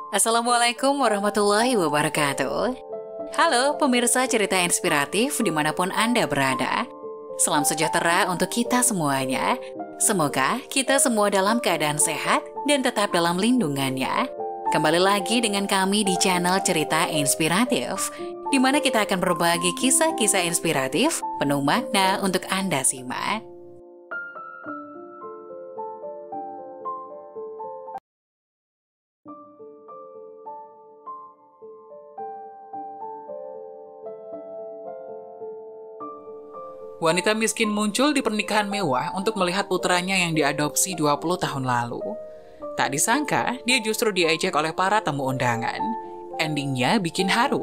Assalamualaikum warahmatullahi wabarakatuh. Halo pemirsa cerita inspiratif dimanapun Anda berada. Salam sejahtera untuk kita semuanya. Semoga kita semua dalam keadaan sehat dan tetap dalam lindungannya. Kembali lagi dengan kami di channel Cerita Inspiratif, di mana kita akan berbagi kisah-kisah inspiratif penuh makna untuk Anda simak. Wanita miskin muncul di pernikahan mewah untuk melihat putranya yang diadopsi 20 tahun lalu. Tak disangka, dia justru diejek oleh para tamu undangan. Endingnya bikin haru.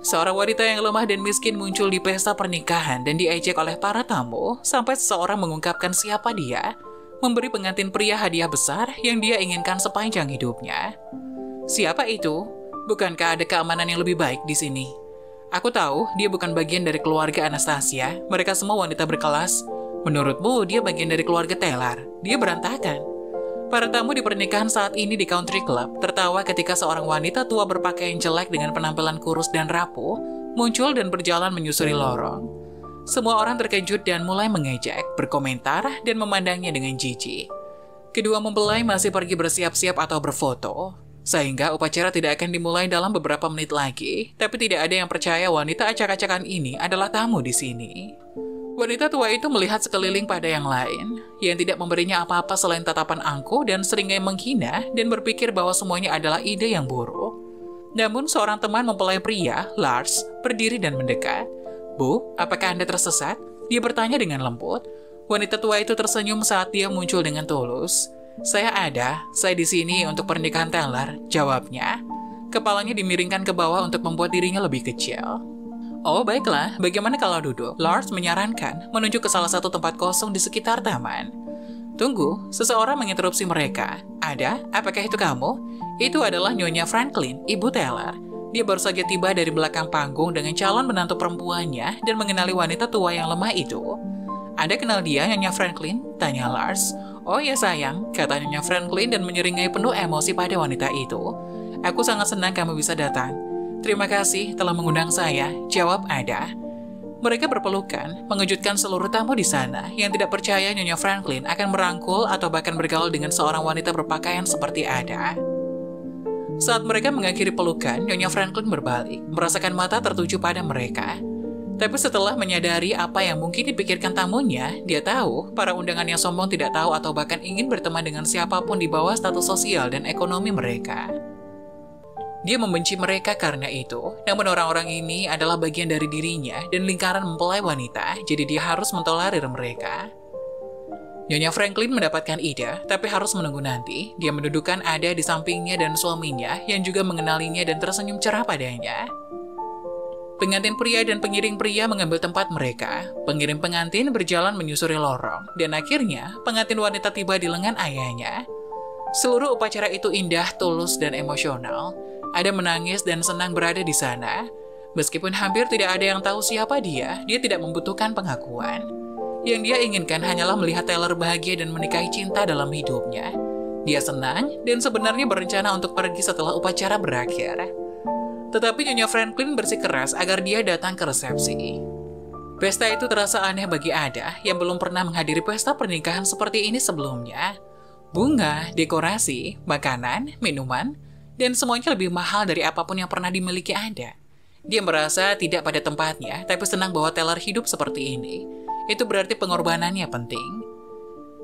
Seorang wanita yang lemah dan miskin muncul di pesta pernikahan dan diejek oleh para tamu sampai seseorang mengungkapkan siapa dia, memberi pengantin pria hadiah besar yang dia inginkan sepanjang hidupnya. Siapa itu? Bukankah ada keamanan yang lebih baik di sini? Aku tahu dia bukan bagian dari keluarga Anastasia. Mereka semua wanita berkelas. Menurutmu dia bagian dari keluarga Taylor? Dia berantakan. Para tamu di pernikahan saat ini di country club tertawa ketika seorang wanita tua berpakaian jelek dengan penampilan kurus dan rapuh muncul dan berjalan menyusuri lorong. Semua orang terkejut dan mulai mengejek, berkomentar, dan memandangnya dengan jijik. Kedua mempelai masih pergi bersiap-siap atau berfoto. Sehingga upacara tidak akan dimulai dalam beberapa menit lagi, tapi tidak ada yang percaya wanita acak-acakan ini adalah tamu di sini. Wanita tua itu melihat sekeliling pada yang lain, yang tidak memberinya apa-apa selain tatapan angkuh dan seringnya menghina dan berpikir bahwa semuanya adalah ide yang buruk. Namun seorang teman mempelai pria, Lars, berdiri dan mendekat. "Bu, apakah Anda tersesat?" Dia bertanya dengan lembut. Wanita tua itu tersenyum saat dia muncul dengan tulus. Saya di sini untuk pernikahan Taylor," jawabnya. Kepalanya dimiringkan ke bawah untuk membuat dirinya lebih kecil. "Oh, baiklah, bagaimana kalau duduk?" Lars menyarankan, menunjuk ke salah satu tempat kosong di sekitar taman. "Tunggu," seseorang menginterupsi mereka. "Ada? Apakah itu kamu?" Itu adalah Nyonya Franklin, ibu Taylor. Dia baru saja tiba dari belakang panggung dengan calon menantu perempuannya dan mengenali wanita tua yang lemah itu. "Anda kenal dia, Nyonya Franklin?" tanya Lars. "Oh ya sayang," kata Nyonya Franklin dan menyeringai penuh emosi pada wanita itu. "Aku sangat senang kamu bisa datang." "Terima kasih telah mengundang saya," jawab Ada. Mereka berpelukan, mengejutkan seluruh tamu di sana yang tidak percaya Nyonya Franklin akan merangkul atau bahkan bergaul dengan seorang wanita berpakaian seperti Ada. Saat mereka mengakhiri pelukan, Nyonya Franklin berbalik, merasakan mata tertuju pada mereka. Tapi setelah menyadari apa yang mungkin dipikirkan tamunya, dia tahu para undangan yang sombong tidak tahu atau bahkan ingin berteman dengan siapapun di bawah status sosial dan ekonomi mereka. Dia membenci mereka karena itu, namun orang-orang ini adalah bagian dari dirinya dan lingkaran mempelai wanita, jadi dia harus mentolerir mereka. Nyonya Franklin mendapatkan ide, tapi harus menunggu nanti. Dia mendudukkan Ada di sampingnya dan suaminya yang juga mengenalinya dan tersenyum cerah padanya. Pengantin pria dan pengiring pria mengambil tempat mereka. Pengiring pengantin berjalan menyusuri lorong, dan akhirnya pengantin wanita tiba di lengan ayahnya. Seluruh upacara itu indah, tulus, dan emosional. Ada menangis dan senang berada di sana. Meskipun hampir tidak ada yang tahu siapa dia tidak membutuhkan pengakuan. Yang dia inginkan hanyalah melihat Taylor bahagia dan menikahi cinta dalam hidupnya. Dia senang dan sebenarnya berencana untuk pergi setelah upacara berakhir. Tetapi Nyonya Franklin bersikeras agar dia datang ke resepsi. Pesta itu terasa aneh bagi Ada yang belum pernah menghadiri pesta pernikahan seperti ini sebelumnya. Bunga, dekorasi, makanan, minuman, dan semuanya lebih mahal dari apapun yang pernah dimiliki Ada. Dia merasa tidak pada tempatnya, tapi senang bahwa Taylor hidup seperti ini. Itu berarti pengorbanannya penting.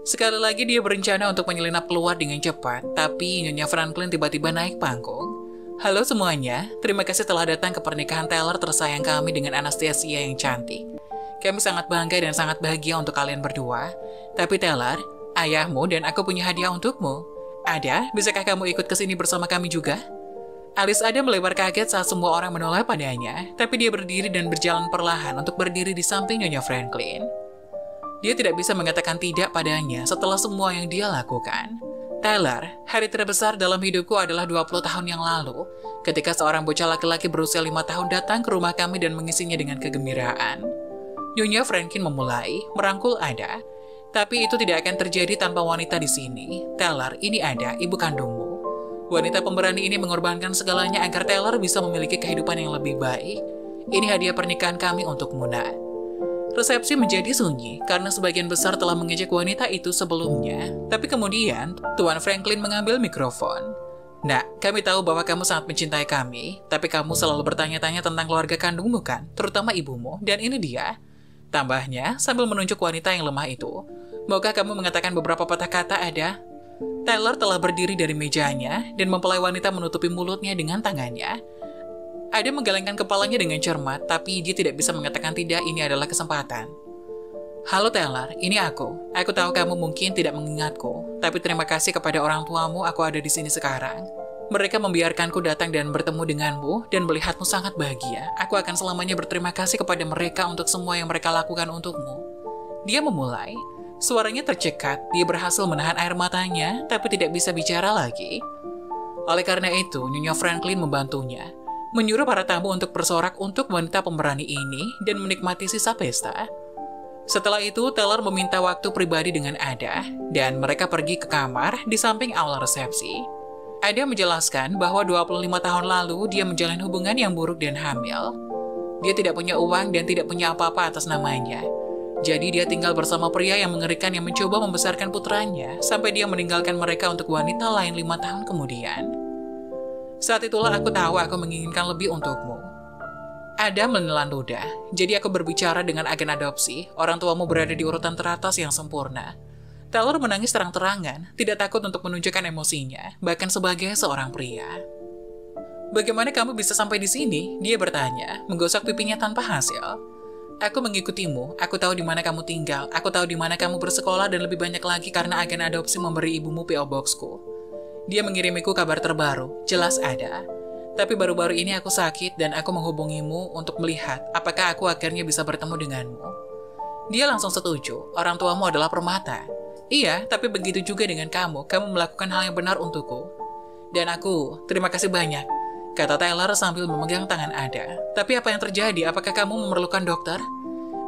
Sekali lagi dia berencana untuk menyelinap keluar dengan cepat, tapi Nyonya Franklin tiba-tiba naik panggung. "Halo semuanya, terima kasih telah datang ke pernikahan Taylor tersayang kami dengan Anastasia yang cantik. Kami sangat bangga dan sangat bahagia untuk kalian berdua. Tapi Taylor, ayahmu dan aku punya hadiah untukmu. Ada, bisakah kamu ikut ke sini bersama kami juga?" Alis Ada melebar kaget saat semua orang menoleh padanya, tapi dia berdiri dan berjalan perlahan untuk berdiri di samping Nyonya Franklin. Dia tidak bisa mengatakan tidak padanya setelah semua yang dia lakukan. "Taylor, hari terbesar dalam hidupku adalah 20 tahun yang lalu, ketika seorang bocah laki-laki berusia 5 tahun datang ke rumah kami dan mengisinya dengan kegembiraan." Nyonya Franklin memulai, merangkul Ada. "Tapi itu tidak akan terjadi tanpa wanita di sini. Taylor, ini Ada, ibu kandungmu. Wanita pemberani ini mengorbankan segalanya agar Taylor bisa memiliki kehidupan yang lebih baik. Ini hadiah pernikahan kami untukmu, Nak. Resepsi menjadi sunyi karena sebagian besar telah mengejek wanita itu sebelumnya. Tapi kemudian, Tuan Franklin mengambil mikrofon. Nak, kami tahu bahwa kamu sangat mencintai kami, tapi kamu selalu bertanya-tanya tentang keluarga kandungmu kan, terutama ibumu, dan ini dia. Tambahnya, sambil menunjuk wanita yang lemah itu, maukah kamu mengatakan beberapa patah kata, Ada? Taylor telah berdiri dari mejanya dan mempelai wanita menutupi mulutnya dengan tangannya. Ada menggelengkan kepalanya dengan cermat, tapi dia tidak bisa mengatakan tidak, ini adalah kesempatan. Halo Taylor, ini aku. Aku tahu kamu mungkin tidak mengingatku, tapi terima kasih kepada orang tuamu aku ada di sini sekarang. Mereka membiarkanku datang dan bertemu denganmu dan melihatmu sangat bahagia. Aku akan selamanya berterima kasih kepada mereka untuk semua yang mereka lakukan untukmu. Dia memulai. Suaranya tercekat, dia berhasil menahan air matanya, tapi tidak bisa bicara lagi. Oleh karena itu, Nyonya Franklin membantunya, menyuruh para tamu untuk bersorak untuk wanita pemberani ini dan menikmati sisa pesta. Setelah itu, Taylor meminta waktu pribadi dengan Ada, dan mereka pergi ke kamar di samping aula resepsi. Ada menjelaskan bahwa 25 tahun lalu dia menjalin hubungan yang buruk dan hamil. Dia tidak punya uang dan tidak punya apa-apa atas namanya. Jadi dia tinggal bersama pria yang mengerikan yang mencoba membesarkan putranya sampai dia meninggalkan mereka untuk wanita lain 5 tahun kemudian. Saat itulah aku tahu aku menginginkan lebih untukmu. Ada menelan ludah, jadi aku berbicara dengan agen adopsi, orang tuamu berada di urutan teratas yang sempurna. Taylor menangis terang-terangan, tidak takut untuk menunjukkan emosinya, bahkan sebagai seorang pria. Bagaimana kamu bisa sampai di sini? Dia bertanya, menggosok pipinya tanpa hasil. Aku mengikutimu, aku tahu di mana kamu tinggal, aku tahu di mana kamu bersekolah dan lebih banyak lagi karena agen adopsi memberi ibumu PO Box-ku. Dia mengirimiku kabar terbaru, jelas ada. Tapi baru-baru ini aku sakit dan aku menghubungimu untuk melihat apakah aku akhirnya bisa bertemu denganmu. Dia langsung setuju, orang tuamu adalah permata. Iya, tapi begitu juga dengan kamu melakukan hal yang benar untukku. Dan aku, terima kasih banyak. Kata Taylor sambil memegang tangan Ada. Tapi apa yang terjadi? Apakah kamu memerlukan dokter?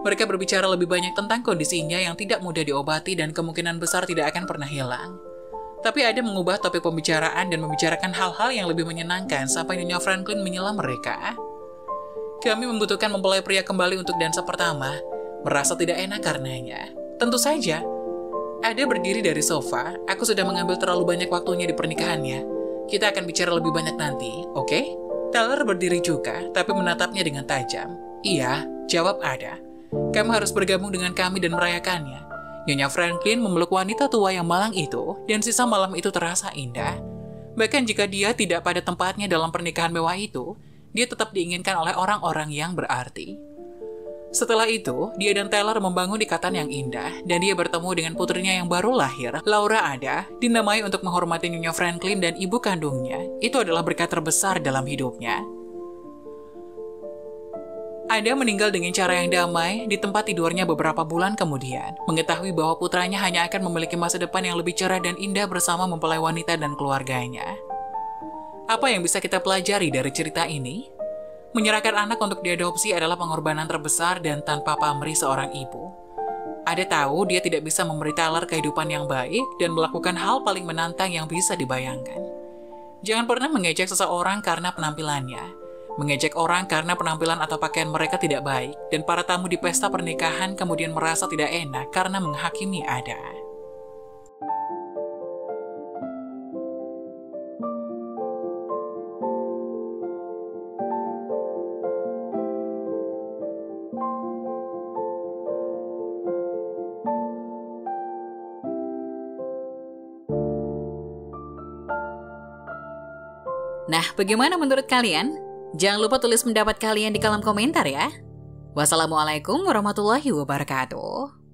Mereka berbicara lebih banyak tentang kondisinya yang tidak mudah diobati dan kemungkinan besar tidak akan pernah hilang. Tapi Ada mengubah topik pembicaraan dan membicarakan hal-hal yang lebih menyenangkan sampai Nyonya Franklin menyela mereka. Kami membutuhkan mempelai pria kembali untuk dansa pertama. Merasa tidak enak karenanya. Tentu saja. Ada berdiri dari sofa. Aku sudah mengambil terlalu banyak waktunya di pernikahannya. Kita akan bicara lebih banyak nanti, oke? Taylor berdiri juga, tapi menatapnya dengan tajam. Iya, jawab Ada. Kamu harus bergabung dengan kami dan merayakannya. Nyonya Franklin memeluk wanita tua yang malang itu, dan sisa malam itu terasa indah. Bahkan jika dia tidak pada tempatnya dalam pernikahan mewah itu, dia tetap diinginkan oleh orang-orang yang berarti. Setelah itu, dia dan Taylor membangun ikatan yang indah, dan dia bertemu dengan putrinya yang baru lahir, Laura Ada, dinamai untuk menghormati Nyonya Franklin dan ibu kandungnya. Itu adalah berkat terbesar dalam hidupnya. Ada meninggal dengan cara yang damai di tempat tidurnya beberapa bulan kemudian, mengetahui bahwa putranya hanya akan memiliki masa depan yang lebih cerah dan indah bersama mempelai wanita dan keluarganya. Apa yang bisa kita pelajari dari cerita ini? Menyerahkan anak untuk diadopsi adalah pengorbanan terbesar dan tanpa pamrih seorang ibu. Ada tahu dia tidak bisa memberi Taylor kehidupan yang baik dan melakukan hal paling menantang yang bisa dibayangkan. Jangan pernah mengejek seseorang karena penampilannya. Mengejek orang karena penampilan atau pakaian mereka tidak baik, dan para tamu di pesta pernikahan kemudian merasa tidak enak karena menghakimi Ada. Nah, bagaimana menurut kalian? Jangan lupa tulis pendapat kalian di kolom komentar ya. Wassalamualaikum warahmatullahi wabarakatuh.